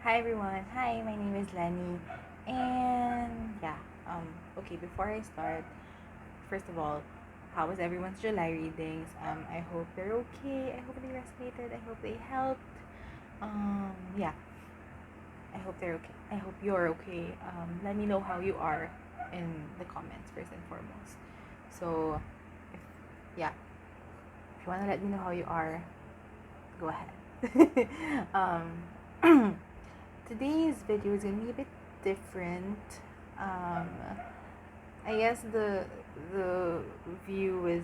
Hi everyone. Hi, my name is Lenny. And yeah, okay, before I start, first of all, how was everyone's July readings? I hope they're okay. I hope they resonated. I hope they helped. Yeah, I hope they're okay. I hope you're okay. Let me know how you are in the comments first and foremost. So, if, yeah, if you want to let me know how you are, go ahead. um, Today's video is gonna be a bit different. Um, I guess the view is,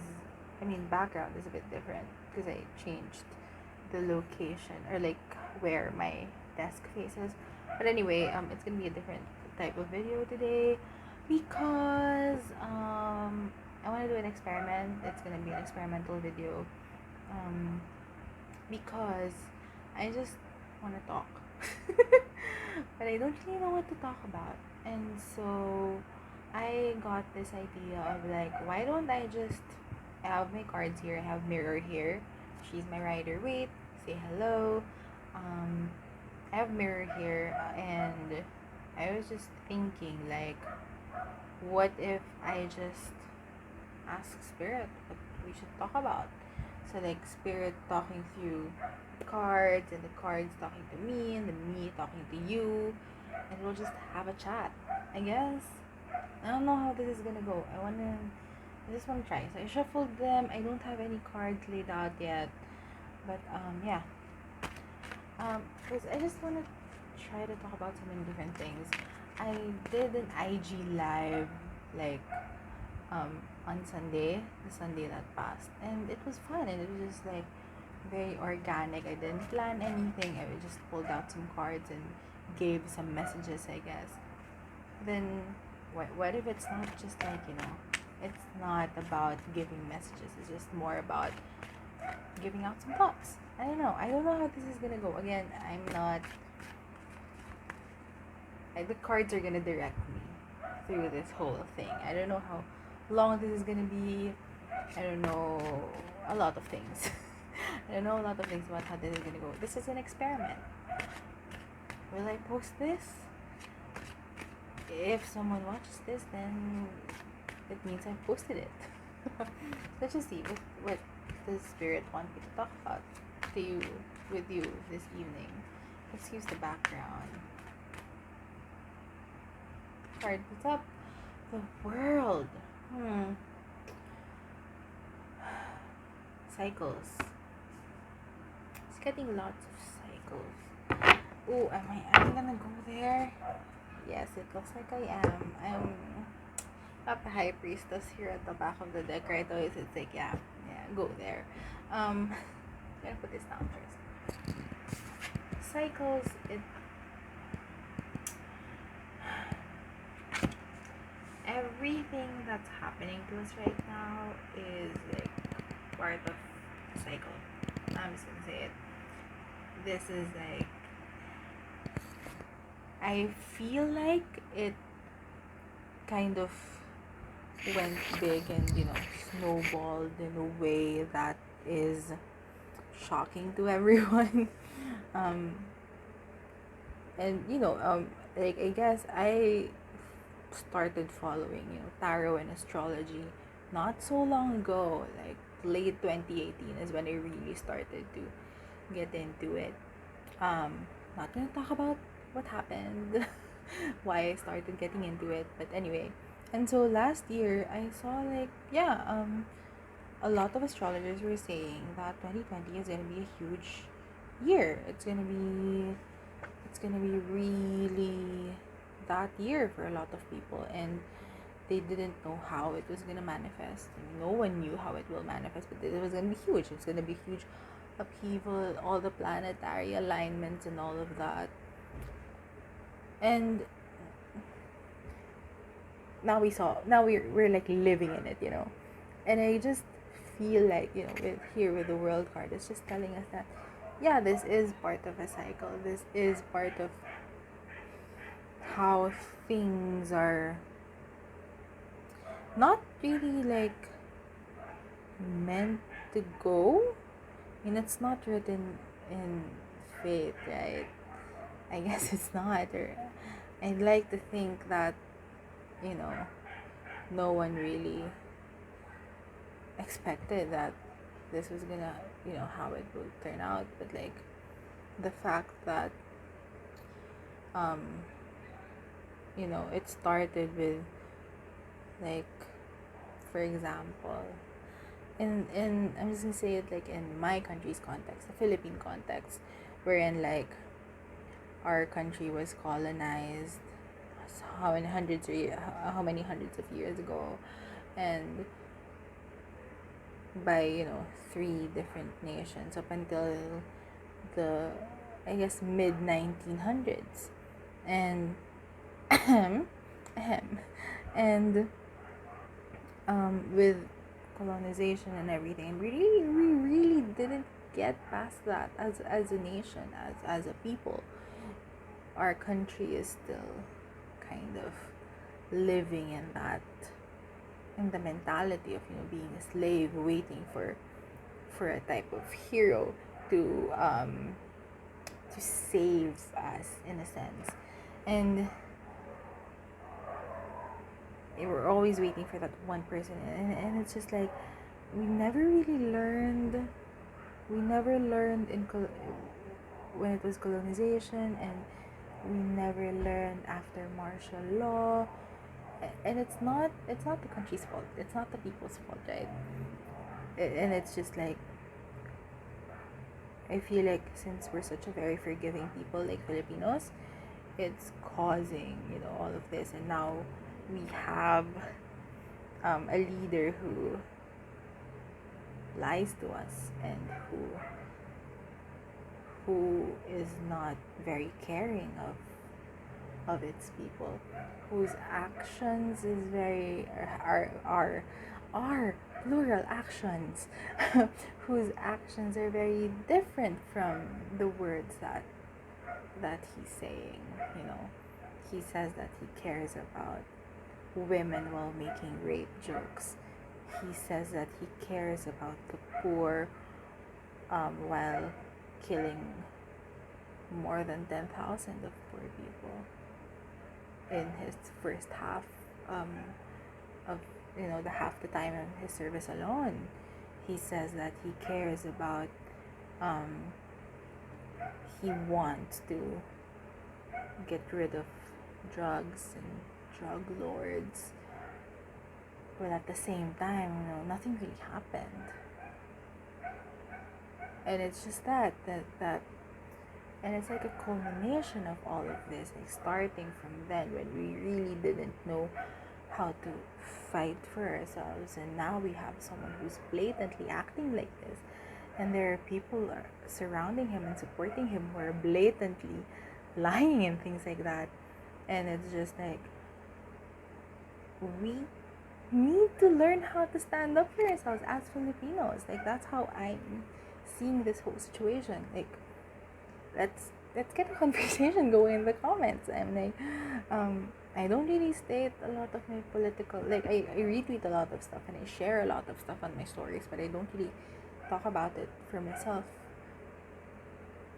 background is a bit different because I changed the location or like where my desk faces. But anyway, it's gonna be a different type of video today because I want to do an experiment. It's gonna be an experimental video. Um, because I just want to talk. But I don't really know what to talk about. And so I got this idea of like, why don't I just I have my cards here, I have Mirror here. She's my rider. Wait, say hello. Um, I have Mirror here, and I was just thinking like, what if I just ask Spirit what we should talk about? So like Spirit talking through the cards, and the cards talking to me, and the me talking to you, and we'll just have a chat. I guess. I don't know how this is gonna go. I just wanna try. So I shuffled them. I don't have any cards laid out yet. But yeah. Cause I just wanna try to talk about so many different things. I did an IG live like on Sunday, the Sunday that passed, and it was fun, and it was just like very organic. I didn't plan anything. I just pulled out some cards and gave some messages, I guess. Then what if it's not just like, it's not about giving messages. It's just more about giving out some thoughts. I don't know. I don't know how this is gonna go. Again, I'm not. The cards are gonna direct me through this whole thing. I don't know how long this is gonna be. I don't know a lot of things. I don't know a lot of things about how this is gonna go. This is an experiment. Will I post this? If someone watches this, then it means I posted it. Let's just see what the spirit want me to talk about to you with you this evening. Let's use the background. Card, what's up? The world. Cycles. It's getting lots of cycles. Oh, am I gonna go there? Yes, it looks like I am. I'm not the high priestess here at the back of the deck, right? Always it's like, yeah, go there. I'm gonna put this down first. Cycles, everything that's happening to us right now is like part of a cycle. I'm just gonna say it. This is like, I feel like it kind of went big and snowballed in a way that is shocking to everyone. um and like, I guess I started following tarot and astrology not so long ago. Like late 2018 is when I really started to get into it. Not gonna talk about what happened, why I started getting into it, but anyway. And so last year I saw like, a lot of astrologers were saying that 2020 is gonna be a huge year. It's gonna be really that year for a lot of people, and they didn't know how it was gonna manifest. No one knew how it will manifest, but it was gonna be huge. It's gonna be huge upheaval, all the planetary alignments and all of that. And now we're like living in it. And I just feel like, with the world card, it's just telling us that, yeah, this is part of a cycle. This is part of how things are not really like meant to go. And it's not written in fate, right? I guess it's not. Or I'd like to think that, you know, no one really expected that this was gonna, how it would turn out. But like the fact that, um, it started with, like, for example, in I'm just gonna say it like in my country's context, the Philippine context, wherein like our country was colonized how many hundreds of years ago, and by three different nations up until the, I guess, mid 1900s, and ahem, ahem, and with colonization and everything, we really didn't get past that as a nation, as a people. Our country is still kind of living in that, in the mentality of being a slave, waiting for a type of hero to save us, in a sense. And we're always waiting for that one person, and it's just like we never really learned. We never learned when it was colonization, and we never learned after martial law. And it's not the country's fault, it's not the people's fault, right? And it's just like, I feel like since we're such a very forgiving people, like Filipinos, it's causing all of this. And now we have a leader who lies to us, and who is not very caring of its people, whose actions is very are plural actions, whose actions are very different from the words that he's saying. He says that he cares about women while making rape jokes. He says that he cares about the poor, while killing more than 10,000 of poor people in his first half, of the half the time of his service alone. He says that he cares about, he wants to get rid of drugs and drug lords, but at the same time, nothing really happened. And it's just that and it's like a culmination of all of this, like starting from then, when we really didn't know how to fight for ourselves, and now we have someone who's blatantly acting like this, and there are people surrounding him and supporting him who are blatantly lying and things like that. And it's just like, we need to learn how to stand up for ourselves as Filipinos. Like, that's how I'm seeing this whole situation. Like, let's get a conversation going in the comments. I'm like, I don't really state a lot of my political, like, I retweet a lot of stuff and I share a lot of stuff on my stories, but I don't really talk about it for myself,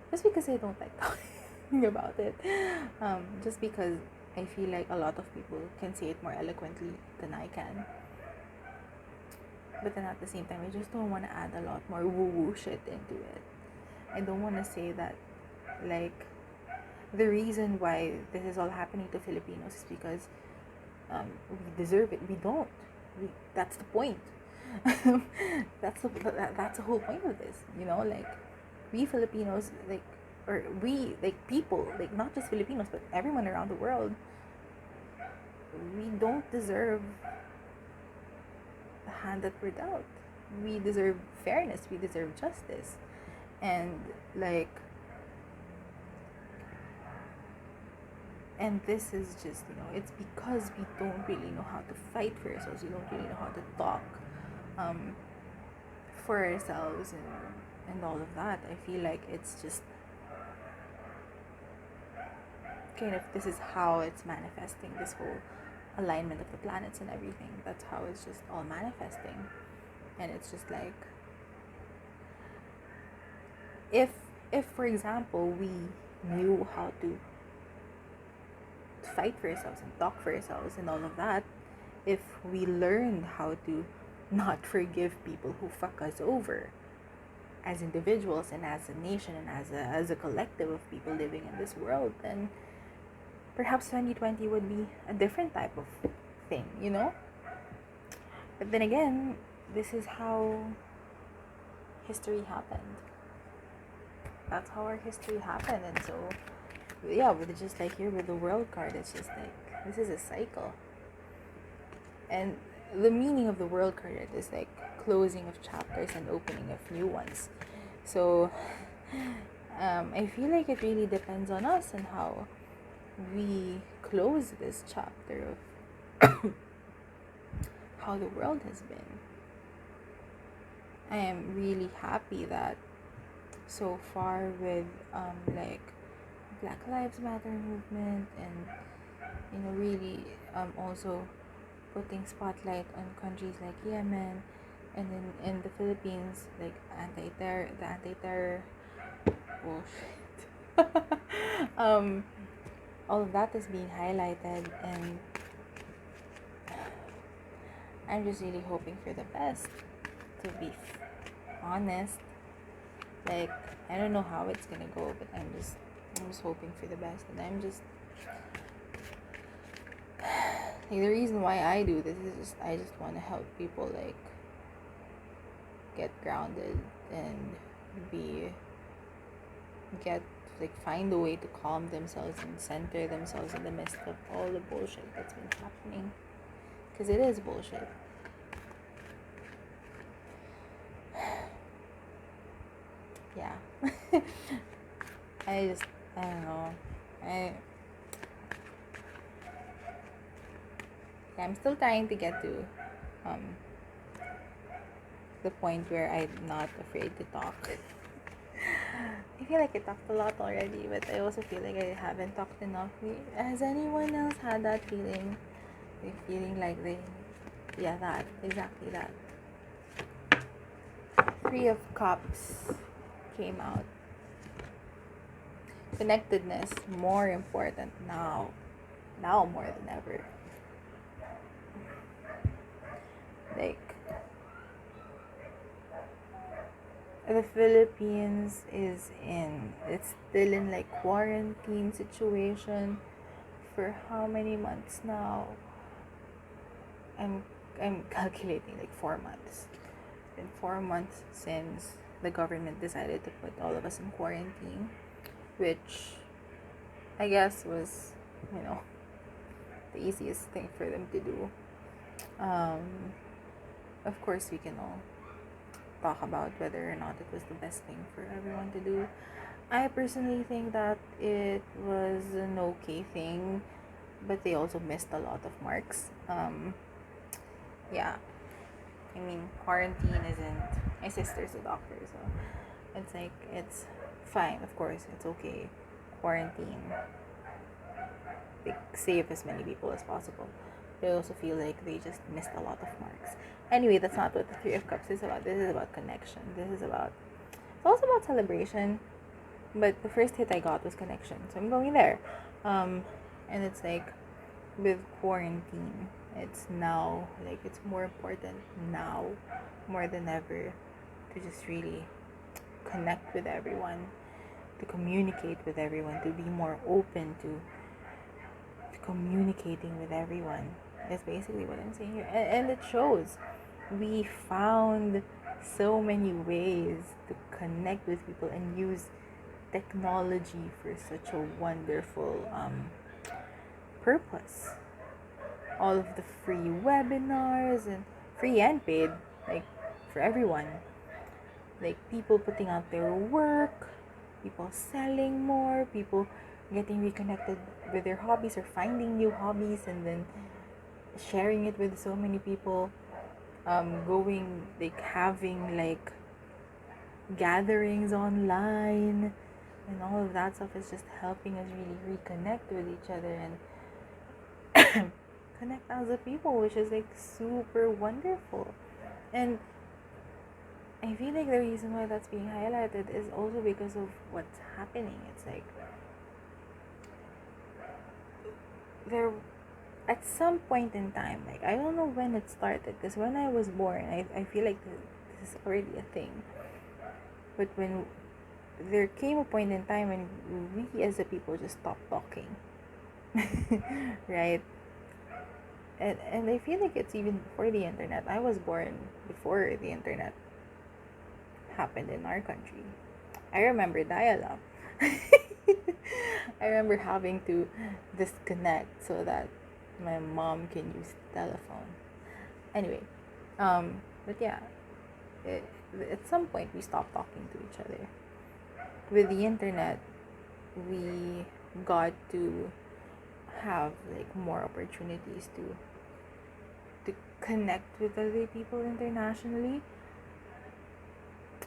just because I don't like talking about it. Just because I feel like a lot of people can say it more eloquently than I can. But then at the same time, I just don't want to add a lot more woo-woo shit into it. I don't want to say that, like, the reason why this is all happening to Filipinos is because we deserve it. We don't. That's the point. that's the whole point of this. Like, we Filipinos, like, or we, like, people, like, not just Filipinos but everyone around the world, we don't deserve the hand that we're dealt. We deserve fairness. We deserve justice. And like, and this is just, it's because we don't really know how to fight for ourselves. We don't really know how to talk for ourselves, and all of that. I feel like it's just kind of, this is how it's manifesting, this whole alignment of the planets and everything. That's how it's just all manifesting. And it's just like, if for example, we knew how to fight for ourselves and talk for ourselves and all of that, if we learned how to not forgive people who fuck us over as individuals and as a nation and as a collective of people living in this world, then perhaps 2020 would be a different type of thing, you know? But then again, this is how history happened. That's how our history happened. And so, yeah, with just like here with the world card, it's just like, this is a cycle. And the meaning of the world card is like closing of chapters and opening of new ones. So, I feel like it really depends on us and how we close this chapter of how the world has been. I am really happy that so far with like Black Lives Matter movement and really also putting spotlight on countries like Yemen and in the Philippines, like anti-terror bullshit. All of that is being highlighted, and I'm just really hoping for the best, to be honest. Like, I don't know how it's gonna go, but I'm just hoping for the best, and I'm just like, the reason why I do this is just I just want to help people like get grounded and get like find a way to calm themselves and center themselves in the midst of all the bullshit that's been happening, because it is bullshit. Yeah. I don't know. I'm still trying to get to the point where I'm not afraid to talk. I feel like I talked a lot already, but I also feel like I haven't talked enough. Has anyone else had that feeling? Like feeling like exactly that. Three of Cups came out. Connectedness, more important now more than ever. Like, the Philippines it's still in like quarantine situation for how many months now? I'm calculating like 4 months. It's been 4 months since the government decided to put all of us in quarantine, which I guess was, the easiest thing for them to do. Of course, we can all talk about whether or not it was the best thing for everyone to do. I personally think that it was an okay thing, but they also missed a lot of marks. Yeah, I mean, quarantine isn't. My sister's a doctor, so it's like it's fine. Of course, it's okay. Quarantine, like, save as many people as possible. But I also feel like they just missed a lot of marks. Anyway, that's not what the Three of Cups is about. This is about connection. It's also about celebration. But the first hit I got was connection. So I'm going there. And it's like, with quarantine, it's now, like, it's more important now, more than ever, to just really connect with everyone, to communicate with everyone, to be more open to communicating with everyone. That's basically what I'm saying here. And it shows. We found so many ways to connect with people and use technology for such a wonderful purpose. All of the free webinars, and free and paid, like, for everyone. Like, people putting out their work, people selling more, people getting reconnected with their hobbies or finding new hobbies and then sharing it with so many people. Going, like, having like gatherings online, and all of that stuff is just helping us really reconnect with each other and connect as a people, which is like super wonderful. And I feel like the reason why that's being highlighted is also because of what's happening. It's like there at some point in time, like I don't know when it started, because when I was born, I feel like this is already a thing. But when there came a point in time when we as a people just stopped talking, right? And I feel like it's even before the internet. I was born before the internet happened in our country. I remember dial-up. I remember having to disconnect so that my mom can use the telephone. Anyway, but yeah, it, at some point we stopped talking to each other. With the internet, we got to have like more opportunities to connect with other people internationally,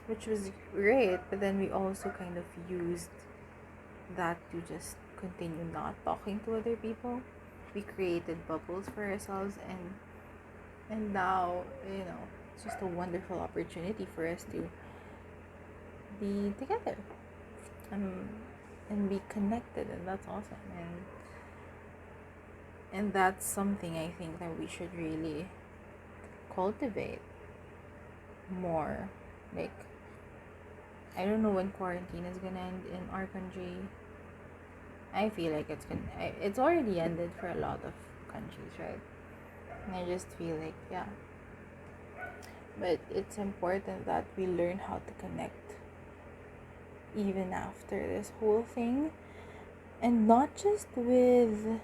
which was great. But then we also kind of used that to just continue not talking to other people. We created bubbles for ourselves, and now, it's just a wonderful opportunity for us to be together, um, and be connected, and that's awesome. And that's something I think that we should really cultivate more. Like, I don't know when quarantine is gonna end in our country. I feel like it's already ended for a lot of countries, right? And I just feel like, yeah, but it's important that we learn how to connect even after this whole thing, and not just with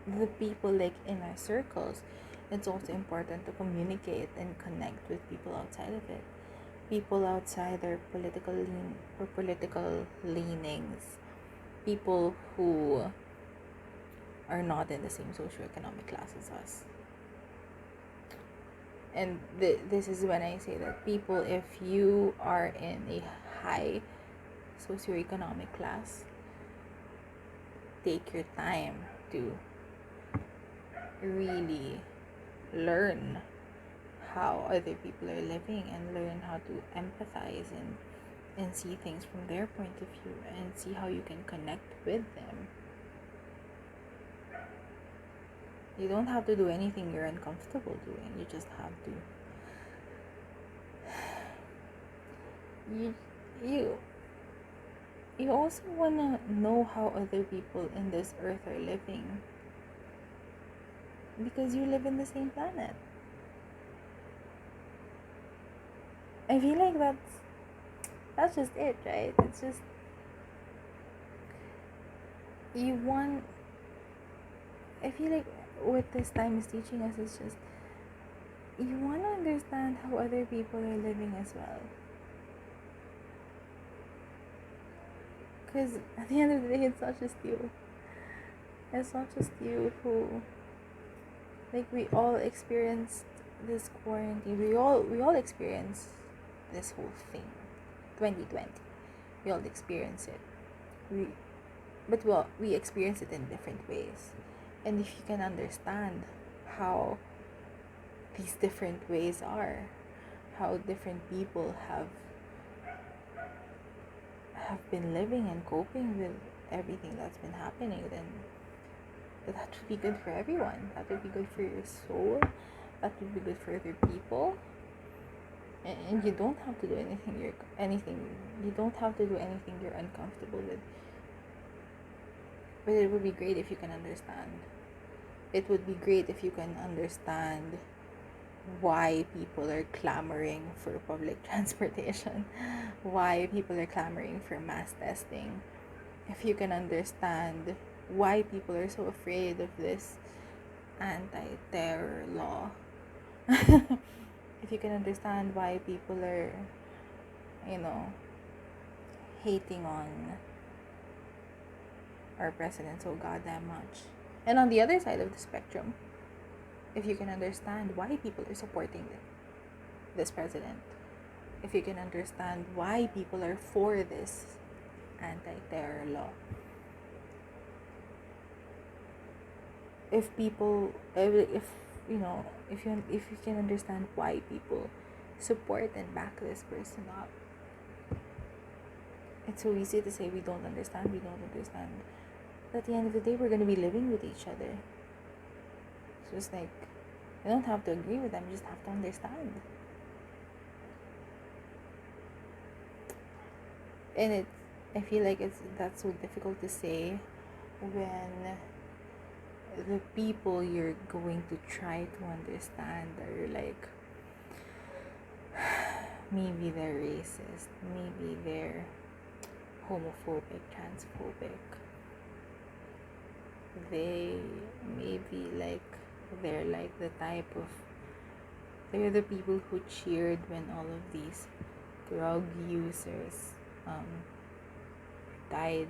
the people like in our circles. It's also important to communicate and connect with people outside of it, people outside their political leanings, people who are not in the same socioeconomic class as us. And this is when I say that people, if you are in a high socioeconomic class, take your time to really learn how other people are living, and learn how to empathize and see things from their point of view, and see how you can connect with them. You don't have to do anything you're uncomfortable doing. You just have to you you you also want to know how other people in this earth are living, because you live in the same planet. I feel like that's just it, right? It's just you want I feel like what this time is teaching us is just you want to understand how other people are living as well. Because at the end of the day, it's not just you. It's not just you who, like, we all experienced this quarantine. We all experienced this whole thing, 2020. We all experienced it. We experience it in different ways. And if you can understand how these different ways are, how different people have been living and coping with everything that's been happening, then that would be good for everyone. That would be good for your soul. That would be good for other people. And you don't have to do anything. You don't have to do anything you're uncomfortable with. But it would be great if you can understand. It would be great if you can understand why people are clamoring for public transportation, why people are clamoring for mass testing. If you can understand why people are so afraid of this anti-terror law, if you can understand why people are, hating on our president so goddamn much. And on the other side of the spectrum, if you can understand why people are supporting this president, if you can understand why people are for this anti-terror law, if you can understand why people support and back this person up. It's so easy to say we don't understand. At the end of the day, we're going to be living with each other. It's just like, you don't have to agree with them, you just have to understand. And I feel like that's so difficult to say when the people you're going to try to understand are like, maybe they're racist, maybe they're homophobic, transphobic, they maybe like, they're like the type of, they're the people who cheered when all of these drug users died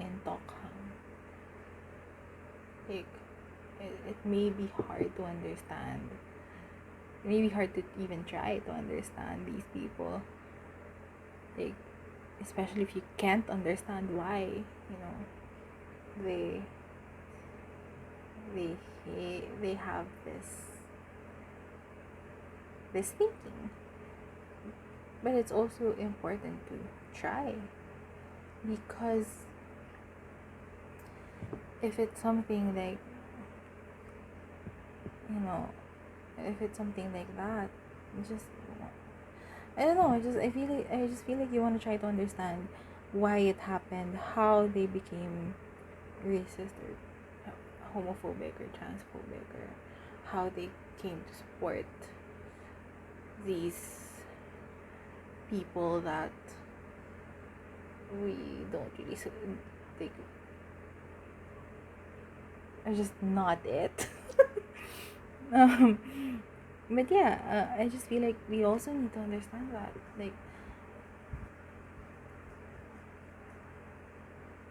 in Tokhang. Like, it may be hard to understand. It may be hard to even try to understand these people. Like, especially if you can't understand why, they they have this thinking. But it's also important to try, because if it's something like, if it's something like that, just, I don't know, I just feel like you want to try to understand why it happened, how they became racist or homophobic or transphobic, or how they came to support these people that we don't really think are just not it. But yeah, I just feel like we also need to understand that, like,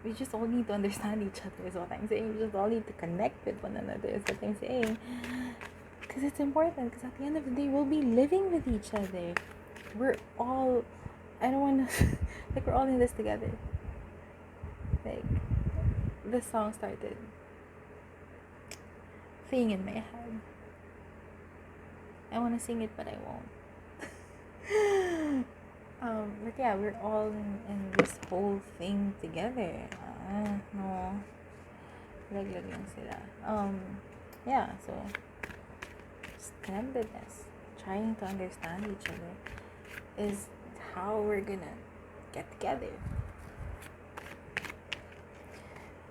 we just all need to understand each other is what I'm saying. We just all need to connect with one another is what I'm saying, because it's important, because at the end of the day we'll be living with each other. We're all, I don't want to like, we're all in this together. Like, this song started playing in my head. I want to sing it, but I won't. But yeah, we're all in this whole thing together. No. Lag lang sila. Yeah, so, just connectedness, trying to understand each other is how we're gonna get together.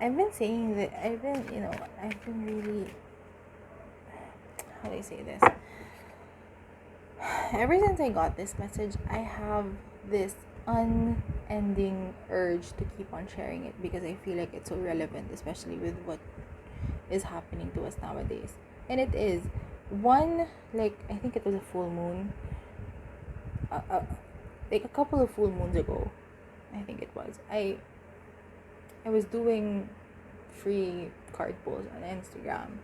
I've been saying that, I've been really, how do I say this? Ever since I got this message, I have this unending urge to keep on sharing it, because I feel like it's so relevant, especially with what is happening to us nowadays. And it is one, like, I think it was a full moon, like a couple of full moons ago, I think it was. I was doing free card pulls on Instagram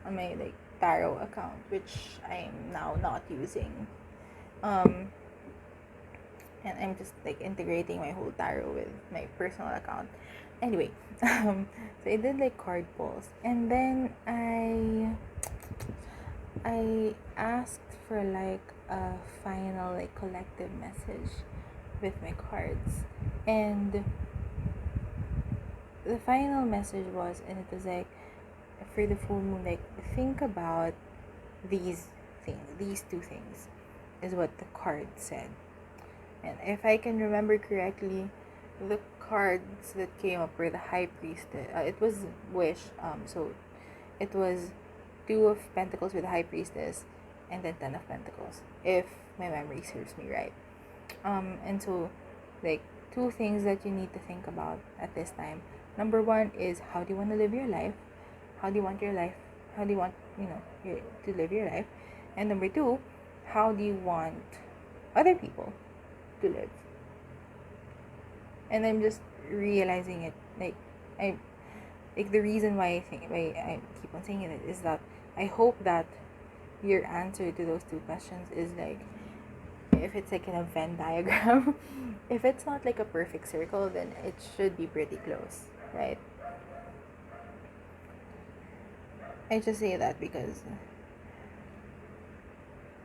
on my, like, tarot account, which I'm now not using. And I'm just, like, integrating my whole tarot with my personal account. Anyway, so I did, like, card pulls, and then I asked for, like, a final, like, collective message with my cards, and the final message was, and it was like, for the full moon, like, think about these two things, is what the card said. And if I can remember correctly, the cards that came up were the High Priestess. It was Wish. So it was 2 of Pentacles with the High Priestess, and then 10 of Pentacles, if my memory serves me right. And so, like, 2 things that you need to think about at this time. Number 1 is, how do you want to live your life? How do you want your life? How do you want, to live your life? And number 2, how do you want other people to live? And I'm just realizing it, the reason why I keep on saying it is that I hope that your answer to those 2 questions is, like, if it's like in a Venn diagram, if it's not like a perfect circle, then it should be pretty close, right? I just say that because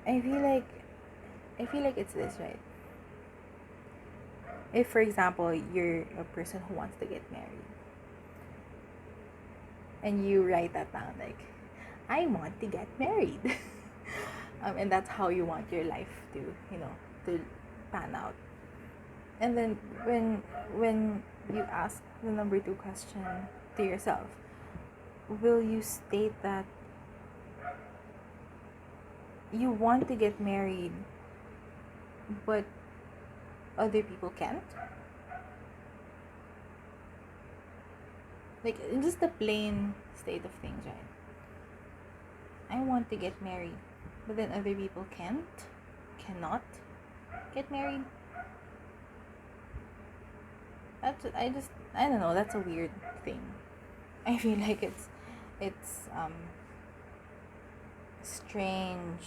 I feel like it's this, right? If, for example, you're a person who wants to get married, and you write that down, like, I want to get married. And that's how you want your life to, to pan out. And then when you ask the number two question to yourself, will you state that you want to get married but other people can't? Like, just the plain state of things, right? I want to get married, but then other people cannot get married. I don't know, that's a weird thing. I feel like it's strange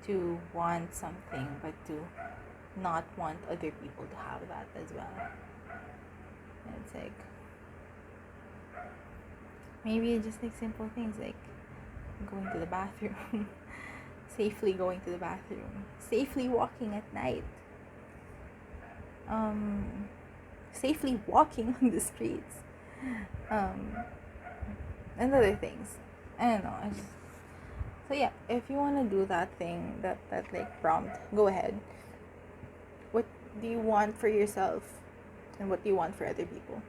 to want something but to not want other people to have that as well. And it's like, maybe just like simple things like going to the bathroom, safely going to the bathroom, safely walking at night, safely walking on the streets, and other things. I don't know. So yeah, if you want to do that thing, that like prompt, go ahead. What do you want for yourself, and what do you want for other people?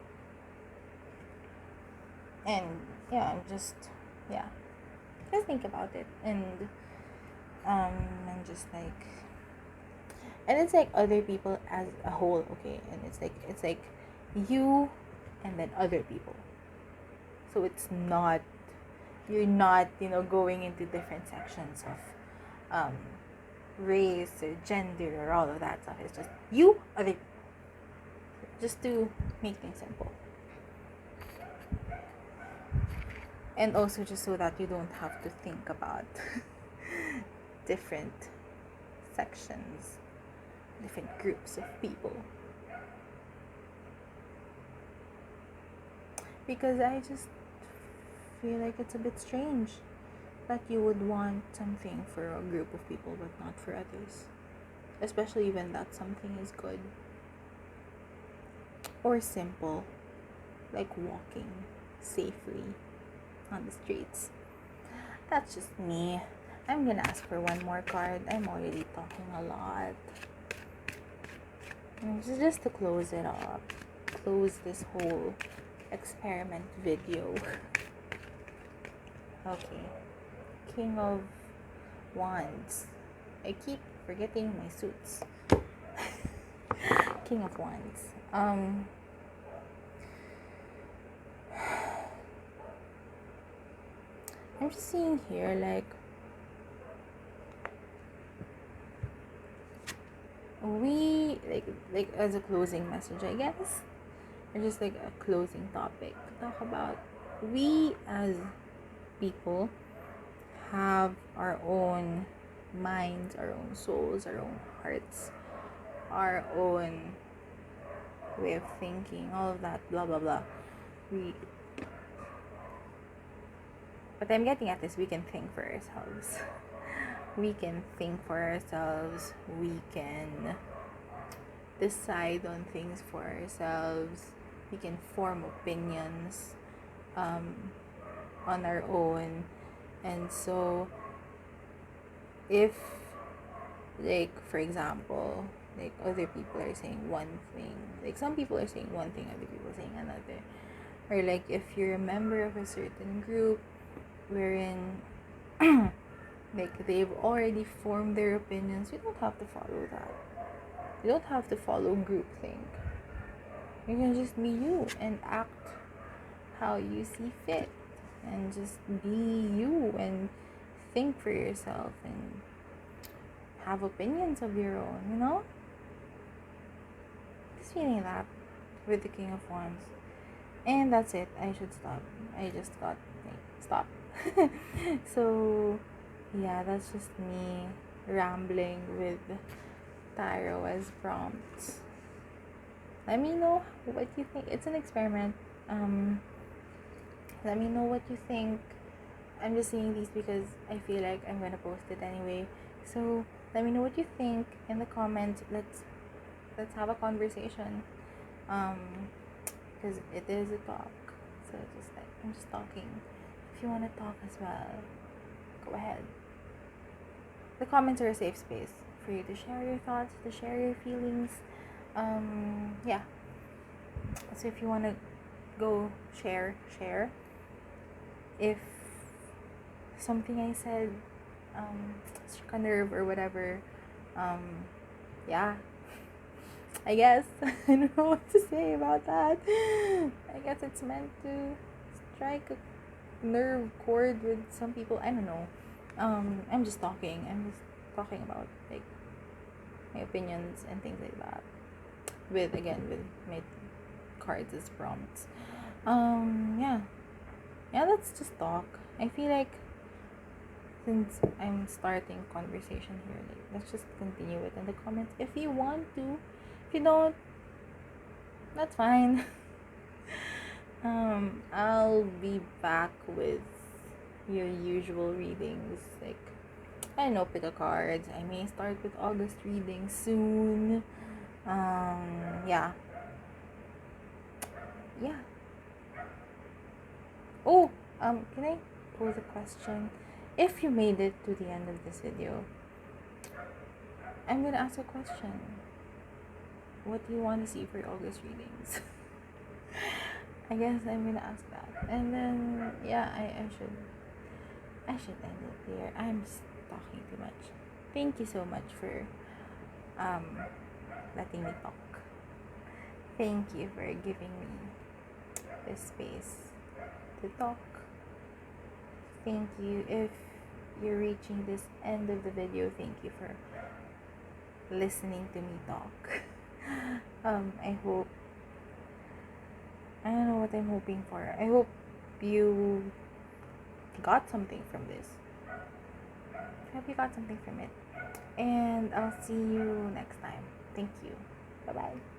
And yeah, just think about it, and just like, and it's like other people as a whole, okay, and it's like you and then other people. So it's not, you're not, going into different sections of race or gender or all of that stuff. It's just you, other people. Just to make things simple. And also just so that you don't have to think about different sections, different groups of people. Because I just feel like it's a bit strange that you would want something for a group of people but not for others. Especially when that something is good or simple, like walking safely on the streets. That's just me. I'm gonna ask for one more card. I'm already talking a lot. And just to close it up, close this whole experiment video. Okay, King of Wands. I keep forgetting my suits. King of Wands. I'm just seeing here like we like as a closing message, I guess, or just like a closing topic to talk about. We as people have our own minds, our own souls, our own hearts, our own way of thinking, all of that, blah blah blah. What I'm getting at is we can think for ourselves. We can think for ourselves. We can decide on things for ourselves. We can form opinions on our own. And so if, like, for example, like other people are saying one thing, like some people are saying one thing, other people are saying another, or like if you're a member of a certain group wherein like they've already formed their opinions, you don't have to follow that. You don't have to follow groupthink. You can just be you and act how you see fit, and just be you and think for yourself and have opinions of your own, Just feeling that with the King of Wands. And that's it. I should stop. I just got stop. So yeah, that's just me rambling with tarot as prompts. Let me know what you think. It's an experiment. Let me know what you think. I'm just saying these because I feel like I'm gonna post it anyway. So let me know what you think in the comments. Let's have a conversation. Because it is a talk. So just like I'm just talking. If if you want to talk as well, go ahead. The comments are a safe space for you to share your thoughts, to share your feelings. Yeah. So if you want to go share. If something I said struck a nerve or whatever, yeah, I guess. I don't know what to say about that. I guess it's meant to strike a nerve chord with some people. I don't know. I'm just talking. I'm just talking about like my opinions and things like that. With my cards as prompts. Yeah. Yeah, let's just talk. I feel like since I'm starting conversation here, like let's just continue it in the comments if you want to. If you don't, that's fine. I'll be back with your usual readings. Like, I don't know, pick a card. I may start with August reading soon. Yeah. Yeah. Oh, can I pose a question? If you made it to the end of this video, I'm gonna ask a question. What do you want to see for August readings? I guess I'm gonna ask that. And then yeah, I should end it there. I'm just talking too much. Thank you so much for um letting me talk. Thank you for giving me this space to talk. Thank you if you're reaching this end of the video. Thank you for listening to me talk. I hope, I don't know what I'm hoping for. I hope you got something from this. I hope you got something from it. And I'll see you next time. Thank you. Bye bye.